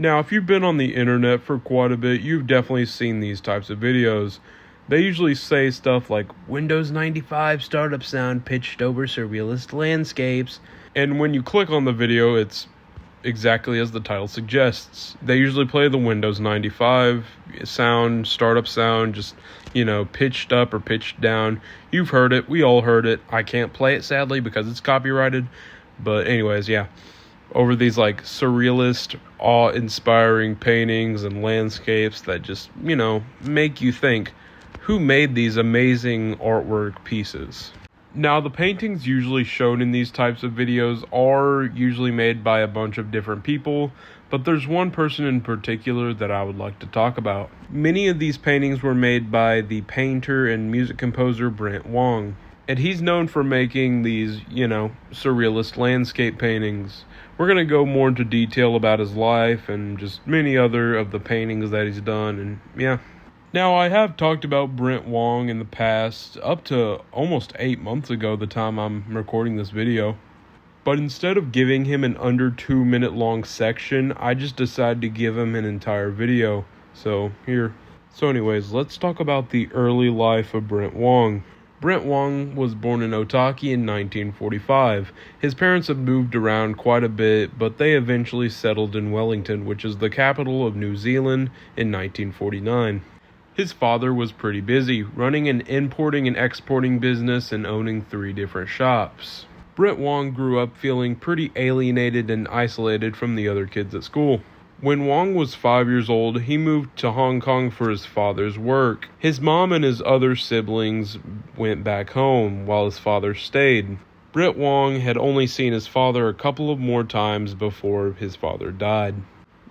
Now, if you've been on the internet for quite a bit, you've definitely seen these types of videos. They usually say stuff like Windows 95 startup sound pitched over surrealist landscapes. And when you click on the video, it's exactly as the title suggests. They usually play the Windows 95 sound, startup sound, just, pitched up or pitched down. You've heard it. We all heard it. I can't play it, sadly, because it's copyrighted. But anyways, yeah. Over these, surrealist, awe-inspiring paintings and landscapes that just, make you think, who made these amazing artwork pieces? Now, the paintings usually shown in these types of videos are usually made by a bunch of different people, but there's one person in particular that I would like to talk about. Many of these paintings were made by the painter and music composer Brent Wong, and he's known for making these, surrealist landscape paintings. We're going to go more into detail about his life and just many other of the paintings that he's done, and yeah. Now, I have talked about Brent Wong in the past, up to almost 8 months ago, the time I'm recording this video. But instead of giving him an under 2 minute long section, I just decided to give him an entire video. So, here. So anyways, let's talk about the early life of Brent Wong. Brent Wong was born in Otaki in 1945. His parents had moved around quite a bit, but they eventually settled in Wellington, which is the capital of New Zealand, in 1949. His father was pretty busy, running an importing and exporting business and owning 3 different shops. Brent Wong grew up feeling pretty alienated and isolated from the other kids at school. When Wong was 5 years old, he moved to Hong Kong for his father's work. His mom and his other siblings went back home, while his father stayed. Brent Wong had only seen his father a couple of more times before his father died.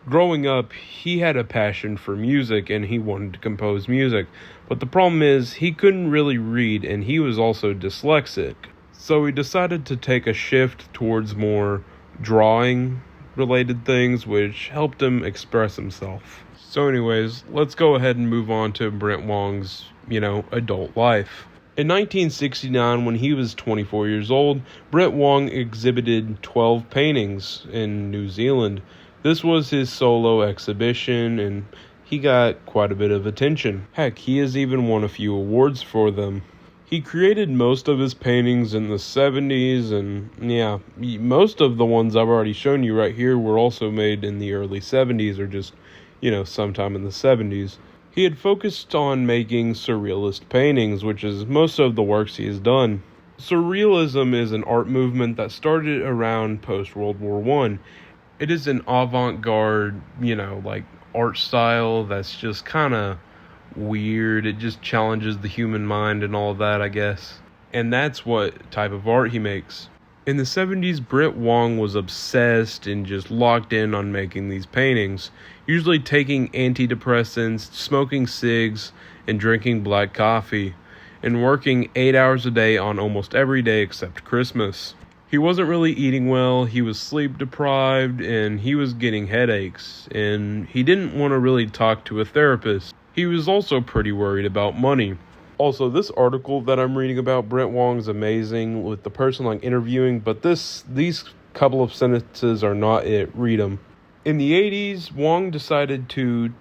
Growing up, he had a passion for music and he wanted to compose music, but the problem is he couldn't really read and he was also dyslexic. So he decided to take a shift towards more drawing related things, which helped him express himself. So anyways, let's go ahead and move on to Brent Wong's, adult life. In 1969, when he was 24 years old, Brent Wong exhibited 12 paintings in New Zealand. This was his solo exhibition, and he got quite a bit of attention. Heck, he has even won a few awards for them. He created most of his paintings in the 70s, and yeah, most of the ones I've already shown you right here were also made in the early 70s, or just, sometime in the 70s. He had focused on making surrealist paintings, which is most of the works he has done. Surrealism is an art movement that started around post-World War I. It is an avant-garde, art style that's just kind of weird. It just challenges the human mind and all of that, I guess. And that's what type of art he makes. In the 70s, Brent Wong was obsessed and just locked in on making these paintings, usually taking antidepressants, smoking cigs, and drinking black coffee, and working 8 hours a day on almost every day except Christmas. He wasn't really eating well, he was sleep deprived, and he was getting headaches, and he didn't want to really talk to a therapist. He was also pretty worried about money. Also, this article that I'm reading about Brent Wong is amazing with the person interviewing, but these couple of sentences are not it. Read them. In the 80s, Wong decided to,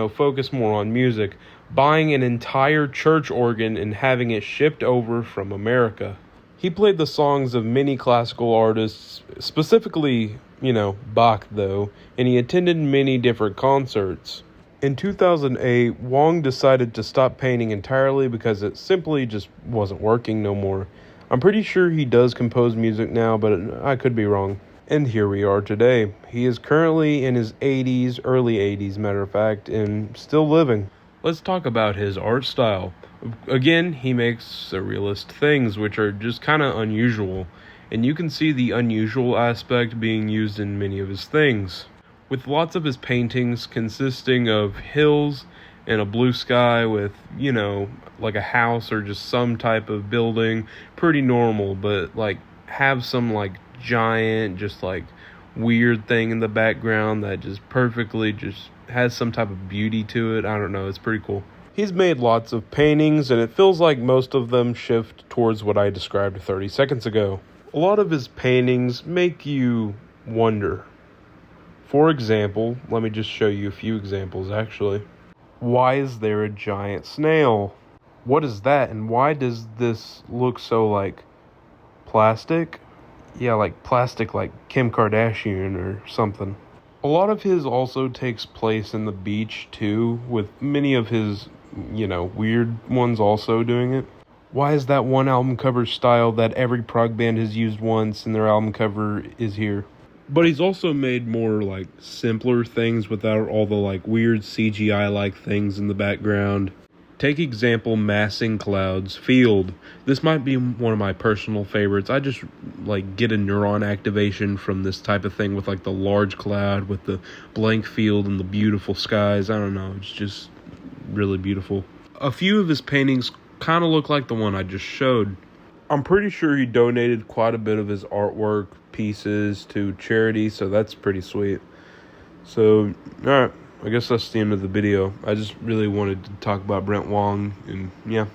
focus more on music, buying an entire church organ and having it shipped over from America. He played the songs of many classical artists, specifically, Bach though, and he attended many different concerts. In 2008, Wong decided to stop painting entirely because it simply just wasn't working no more. I'm pretty sure he does compose music now, but I could be wrong. And here we are today. He is currently in his 80s, early 80s, matter of fact, and still living. Let's talk about his art style. Again, he makes surrealist things, which are just kind of unusual, and you can see the unusual aspect being used in many of his things, with lots of his paintings consisting of hills and a blue sky with, a house or just some type of building, pretty normal, but have some giant, just weird thing in the background that just perfectly just has some type of beauty to it. I don't know, it's pretty cool. He's made lots of paintings, and it feels like most of them shift towards what I described 30 seconds ago. A lot of his paintings make you wonder, For example, let me just show you a few examples actually. Why is there a giant snail? What is that, and why does this look so like plastic? Yeah, like plastic, like Kim Kardashian or something. A lot of his also takes place in the beach too, with many of his, weird ones also doing it. Why is that one album cover style that every prog band has used once in their album cover is here? But he's also made more like simpler things without all the like weird CGI like things in the background. Take example Massing Clouds Field. This might be one of my personal favorites. I just like get a neuron activation from this type of thing with like the large cloud with the blank field and the beautiful skies. I don't know, it's just really beautiful. A few of his paintings kind of look like the one I just showed. I'm pretty sure he donated quite a bit of his artwork pieces to charity, so that's pretty sweet. So, alright, I guess that's the end of the video. I just really wanted to talk about Brent Wong, and yeah.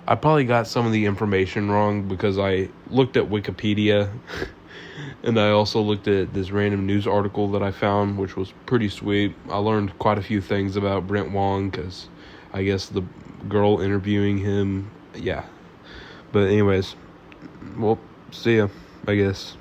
I probably got some of the information wrong because I looked at Wikipedia, and I also looked at this random news article that I found, which was pretty sweet. I learned quite a few things about Brent Wong, because I guess the girl interviewing him, yeah. But anyways, well, see ya, I guess.